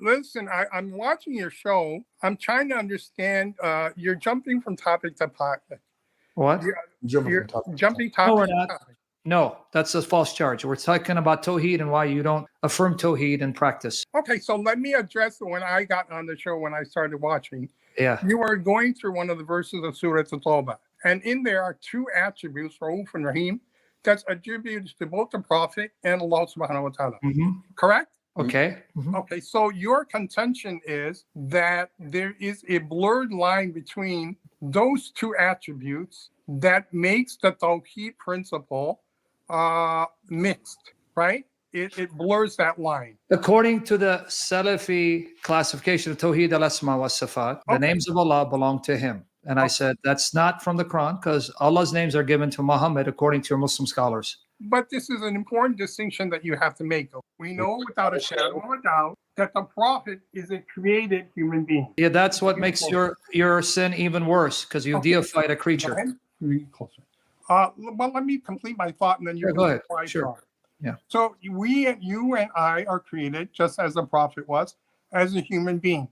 Listen, I'm watching your show. I'm trying to understand. You're jumping from topic to topic. What? You're jumping No, we're topic to not. topic. No, that's a false charge. We're talking about Tawheed and why you don't affirm Tawheed in practice. Okay, so let me address when I got on the show, when I started watching. Yeah. You were going through one of the verses of Surah At-Tawbah, and in there are two attributes, Rauf and Rahim, that's attributed to both the Prophet and Allah subhanahu wa ta'ala. Correct? Okay. Okay, so your contention is that there is a blurred line between those two attributes that makes the Tawheed principle mixed, right? It blurs that line. According to the Salafi classification of Tawheed al-Asma wa Sifat, the names of Allah belong to him. And I said, that's not from the Quran because Allah's names are given to Muhammad according to your Muslim scholars. But this is an important distinction that you have to make. We know without a shadow of a doubt that the Prophet is a created human being. Yeah, that's what makes your sin even worse because you deified a creature. Closer. Well, let me complete my thought and then you go ahead. Sure. Yeah. So you and I are created just as the Prophet was, as a human being.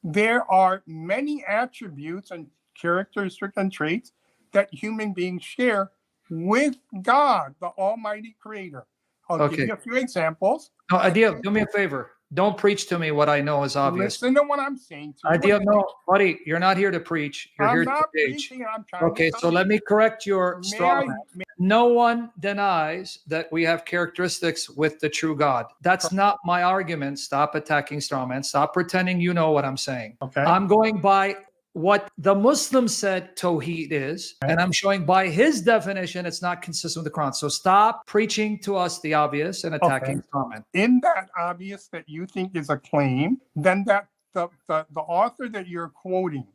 There are many attributes and characteristics and traits that human beings share with God, the Almighty Creator. I'll give you a few examples. No, Adil, do me a favor. Don't preach to me what I know is obvious. Listen to what I'm saying to you. Adil, no, buddy, you're not here to preach. You're here to teach. Okay, so let me correct your straw man. No one denies that we have characteristics with the true God. That's not my argument. Stop attacking straw man. Stop pretending you know what I'm saying. Okay. I'm going by what the Muslim said Tawheed is, and I'm showing by his definition it's not consistent with the Quran. So stop preaching to us the obvious and attacking comment. In that obvious that you think is a claim, then that the author that you're quoting,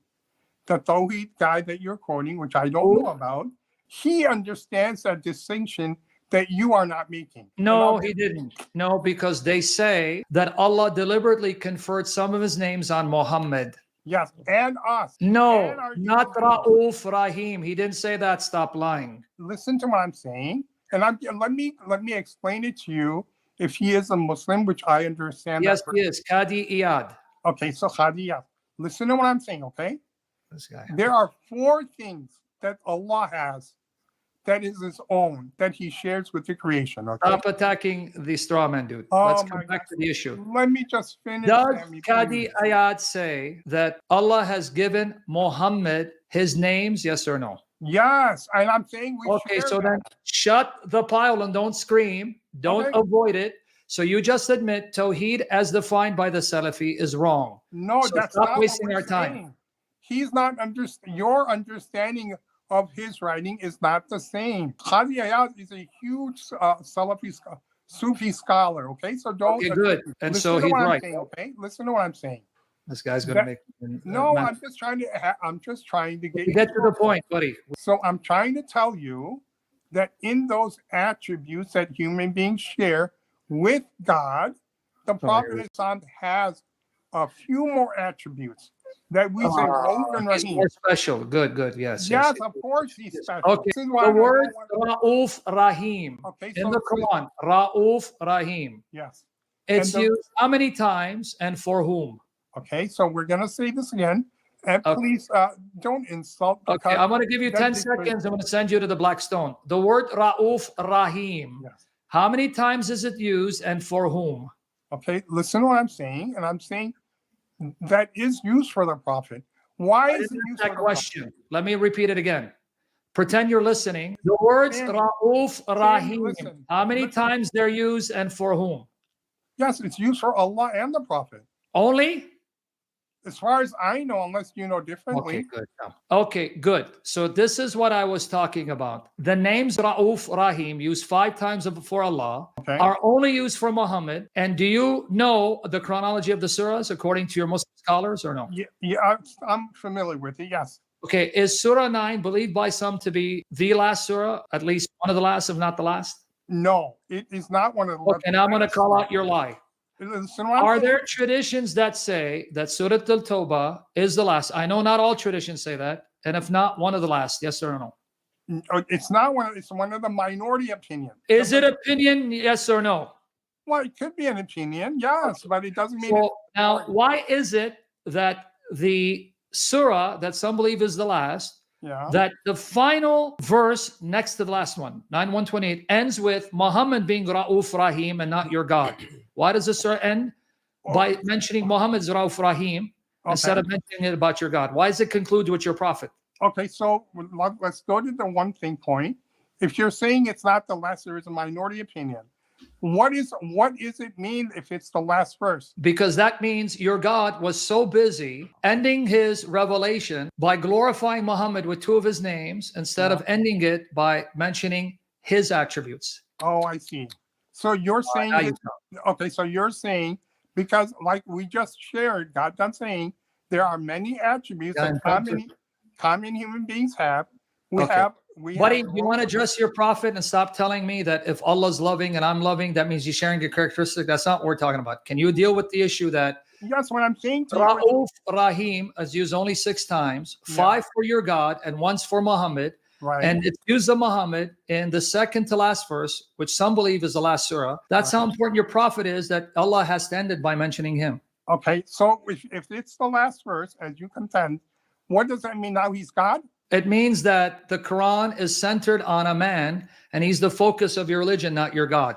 the Tawheed guy that you're quoting, which I don't know about, he understands that distinction that you are not making. No, he didn't. No, because they say that Allah deliberately conferred some of his names on Muhammad. Yes, and us. No, not Ra'uf Rahim. He didn't say that. Stop lying. Listen to what I'm saying, and let me explain it to you. If he is a Muslim, which I understand. Yes, he is. Qadi Iyad. Okay, so Qadi Iyad. Listen to what I'm saying, okay? This guy. There are 4 things that Allah has that is his own, that he shares with the creation. Okay? Stop attacking the straw man, dude. Let's come back to the issue. Let me just finish. Does Qadi Ayad say that Allah has given Muhammad his names, yes or no? Yes, and I'm saying we okay, so then shut the pile and don't scream. Don't avoid it. So you just admit Tawheed as defined by the Salafi is wrong. No, so that's stop not wasting what our time. Saying. He's not your understanding of his writing is not the same. Qadi Ayad is a huge Salafi Sufi scholar. Okay, so don't. Okay, good. And so he's right. Saying, okay, listen to what I'm saying. This guy's gonna make. No, I'm just trying to get to the point, buddy. So I'm trying to tell you that in those attributes that human beings share with God, the Prophet has a few more attribits that we say he's more special. Good. Yes, of course he's special. Okay, the word Ra'uf Rahim in the Quran, Ra'uf Rahim. Yes. It's used how many times and for whom? Okay, so we're going to say this again. And please don't insult. Okay, I'm going to give you 10 seconds. I'm going to send you to the Black Stone. The word Ra'uf Rahim. Yes. How many times is it used and for whom? Okay, listen to what I'm saying. And I'm saying that is used for the Prophet. Why is it used for the question? Prophet? Let me repeat it again. Pretend you're listening. The words Ra'uf Rahim. How many times they're used and for whom? Yes, it's used for Allah and the Prophet. Only? As far as I know, unless you know differently. Okay, good. Okay, good. So this is what I was talking about. The names Ra'uf Rahim, used 5 times before Allah, are only used for Muhammad. And do you know the chronology of the surahs according to your Muslim scholars or no? Yeah, I'm familiar with it, yes. Okay, is Surah 9 believed by some to be the last surah, at least one of the last, if not the last? No, it is not one of the last. Okay, now I'm going to call out your lie. Are there traditions that say that Surah Al-Tawbah is the last? I know not all traditions say that, and if not, one of the last, yes or no? It's not one. It's one of the minority opinions. Is it opinion, yes or no? Well, it could be an opinion, yes, but it doesn't mean. So now, why is it that the surah that some believe is the last, that the final verse next to the last one, 9:128, ends with Muhammad being Ra'uf Rahim and not your God? Why does the surah end by mentioning Muhammad's Ra'uf Rahim instead of mentioning it about your God? Why does it conclude with your prophet? Okay, so let's go to the one thing point. If you're saying it's not the last, there is a minority opinion. What is it mean if it's the last verse? Because that means your God was so busy ending his revelation by glorifying Muhammad with two of his names instead of ending it by mentioning his attributes. Oh, I see. So you're saying, okay, so you're saying, because like we just shared, God done saying, there are many attributes that common human beings have. Buddy, you want to address your prophet and stop telling me that if Allah's loving and I'm loving, that means you're sharing your characteristic? That's not what we're talking about. Can you deal with the issue that that's what I'm saying to Ra'uf Rahim is used only 6 times, 5 for your God and once for Muhammad. Right. And it's used of Muhammad in the second to last verse, which some believe is the last surah. That's how important your prophet is, that Allah has to end it by mentioning him. Okay, so if it's the last verse, as you contend, what does that mean? Now he's God? It means that the Quran is centered on a man and he's the focus of your religion, not your God.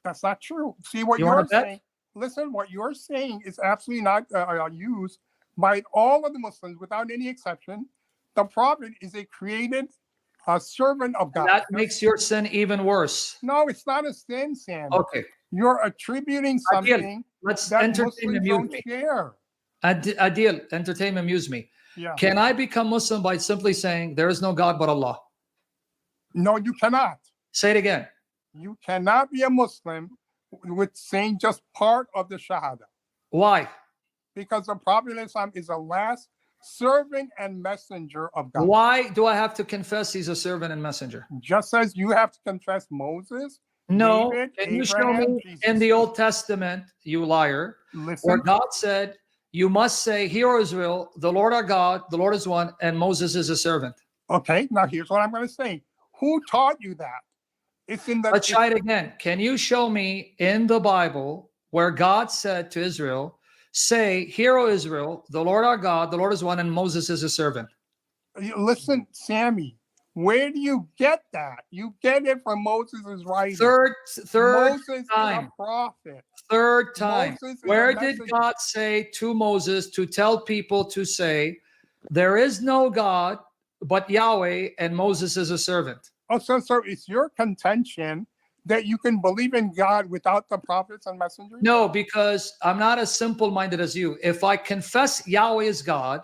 That's not true. See what you're saying. Listen, what you're saying is absolutely not used by all of the Muslims without any exception. The prophet is a created servant of God. That makes your sin even worse. No, it's not a sin, Sam. Okay. You're attributing something Let's that entertain Muslims don't share. Adil, entertain, amuse me. Yeah. Can I become Muslim by simply saying there is no God but Allah? No, you cannot. Say it again. You cannot be a Muslim with saying just part of the Shahada. Why? Because the Prophet is the last servant and messenger of God. Why do I have to confess he's a servant and messenger? Just as you have to confess Moses. No. David, Can you show me in the Old Testament, you liar, where God said, you must say, hear, O Israel, the Lord our God, the Lord is one, and Moses is a servant. Okay, now here's what I'm going to say. Who taught you that? It's in the. Let's try it again. Can you show me in the Bible where God said to Israel, say, hear, O Israel, the Lord our God, the Lord is one, and Moses is a servant? Listen, Sammy, where do you get that? You get it from Moses' writing. Third Moses time. Is a prophet. Third time. Where did God say to Moses to tell people to say, there is no God but Yahweh and Moses is a servant? Oh, so it's your contention that you can believe in God without the prophets and messengers? No, because I'm not as simple-minded as you. If I confess Yahweh is God,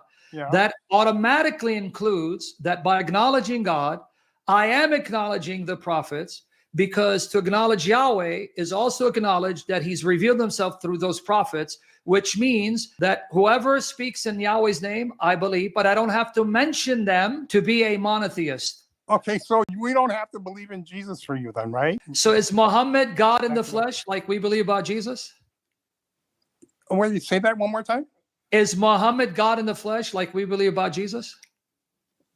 that automatically includes that by acknowledging God, I am acknowledging the prophets, because to acknowledge Yahweh is also acknowledge that he's revealed himself through those prophets, which means that whoever speaks in Yahweh's name, I believe, but I don't have to mention them to be a monotheist. Okay, so we don't have to believe in Jesus for you then, right? So is Muhammad God in the flesh like we believe about Jesus? Wait, you say that one more time? Is Muhammad God in the flesh like we believe about Jesus?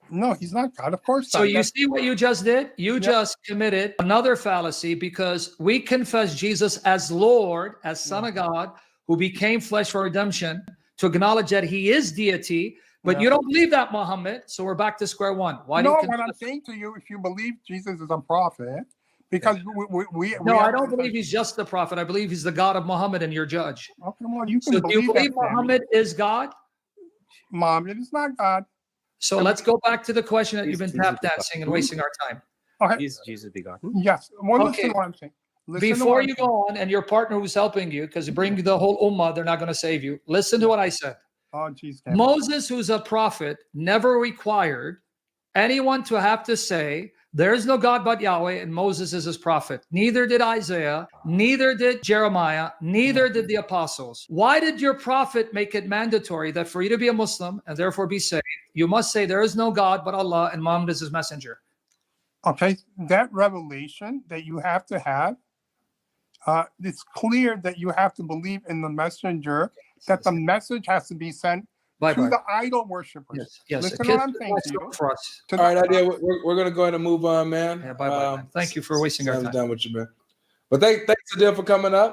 No, he's not God, of course not. So you see what you just did? You just committed another fallacy, because we confess Jesus as Lord, as Son of God, who became flesh for redemption, to acknowledge that he is deity, but you don't believe that, Muhammad. So we're back to square one. Why do you what I'm saying to you, if you believe Jesus is a prophet, because I don't believe he's just the prophet. I believe he's the God of Muhammad and your judge. Okay, well, you can so do you believe Muhammad is God? Muhammad is not God. So let's go back to the question that you've been tap dancing and wasting our time. Okay. Is Jesus begotten? Yes. Well, listen to what I'm saying. Before you go on, and your partner who's helping you, because you bring the whole ummah, they're not going to save you. Listen to what I said. Oh, geez. Moses, who's a prophet, never required anyone to have to say, there is no God but Yahweh, and Moses is his prophet. Neither did Isaiah, neither did Jeremiah, neither did the apostles. Why did your prophet make it mandatory that for you to be a Muslim and therefore be saved, you must say there is no God but Allah and Muhammad is his messenger? Okay, that revelation that you have to have, it's clear that you have to believe in the messenger, that the message has to be sent to the idol worshippers. Yes. Listen to what I'm saying to you. For us. All right, Adil, we're going to go ahead and move on, man. Yeah, bye-bye, man. Thank you for wasting our time. Done with you, man. But thanks, Adil, for coming up.